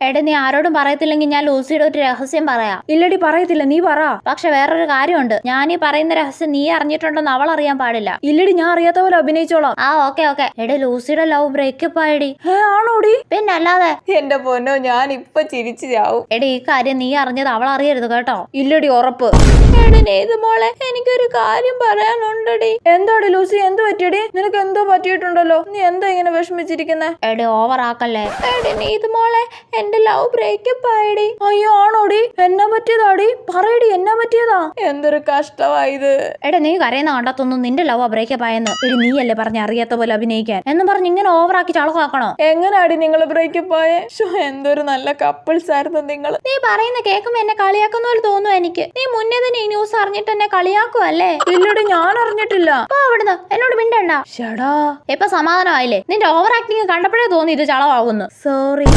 എടാ നീ ആരോടും പറയത്തില്ലെങ്കിൽ ഞാൻ ലൂസിയുടെ ഒരു രഹസ്യം പറയാം. ഇല്ലടി പറയത്തില്ല, നീ പറ. പക്ഷെ വേറൊരു കാര്യമുണ്ട്, ഞാൻ ഈ പറയുന്ന രഹസ്യം നീ അറിഞ്ഞിട്ടുണ്ടെന്ന് അവൾ അറിയാൻ പാടില്ല. ഇല്ലടി, ഞാൻ അറിയാത്ത പോലെ അഭിനയിച്ചോളാം. ആ ഓക്കെ. എടാ ലൂസിയുടെ ലവ് ബ്രേക്കപ്പ് ആയിടി. ആണോടി? പിന്നെ അല്ലാതെ. എന്റെ പൊന്നോ, ഞാൻ ഇപ്പൊ ചിരിച്ചു ചാവും. എടാ ഈ കാര്യം നീ അറിഞ്ഞത് അവൾ അറിയരുത് കേട്ടോ. ഇല്ലടി, ഉറപ്പ്. മോളെ എനിക്കൊരു കാര്യം പറയാനുണ്ടടി. എന്താടി ലൂസി, എന്ത് പറ്റിയടി? നിനക്ക് എന്തോ പറ്റിയിട്ടുണ്ടല്ലോ, നീ എന്താ ഇങ്ങനെ വിഷമിച്ചിരിക്കുന്നേ? എടി ഓവർ ആക്കല്ലേ. എടി മോളെ എന്റെ ലവ് ബ്രേക്കപ്പ് ആയിടി. അയ്യോ ആണോടി? എന്നാ പറ്റിയതാടി? പറയടി, എന്നാ പറ്റിയതാ? എന്തൊരു കഷ്ടമായത്. എടാ നീ കരയുന്ന കണ്ടത്തൊന്നും നിന്റെ ലവ് ബ്രേക്കപ്പ് ആയെന്ന്. എടി നീയല്ലേ പറഞ്ഞ അറിയാത്ത പോലെ അഭിനയിക്കാൻ എന്ന് പറഞ്ഞ് ഇങ്ങനെ ഓവറാക്കി ചളക്കാക്കണോ? എങ്ങനാടി നിങ്ങൾ ബ്രേക്കപ്പ് ആയേ? എന്തൊരു നല്ല കപ്പിൾസ് ആയിരുന്നു നിങ്ങൾ. നീ പറയുന്ന കേൾക്കുമ്പോ എന്നെ കളിയാക്കുന്ന പോലെ തോന്നുന്നു എനിക്ക്. നീ മുന്നേ തന്നെ ഈ ന്യൂസ് അറിഞ്ഞിട്ട് എന്നെ കളിയാക്കുവല്ലേ? ഇല്ലടി, ഞാൻ അറിഞ്ഞിട്ടില്ല. അവിടുന്ന് എന്നോട് മിണ്ടണ്ട. ഷടാ, ഇപ്പൊ സമാധാനമായില്ലേ? നിന്റെ ഓവർ ആക്ടിങ് കണ്ടപ്പോഴേ തോന്നി ഇത് ചളവാകുന്നു. സോറി.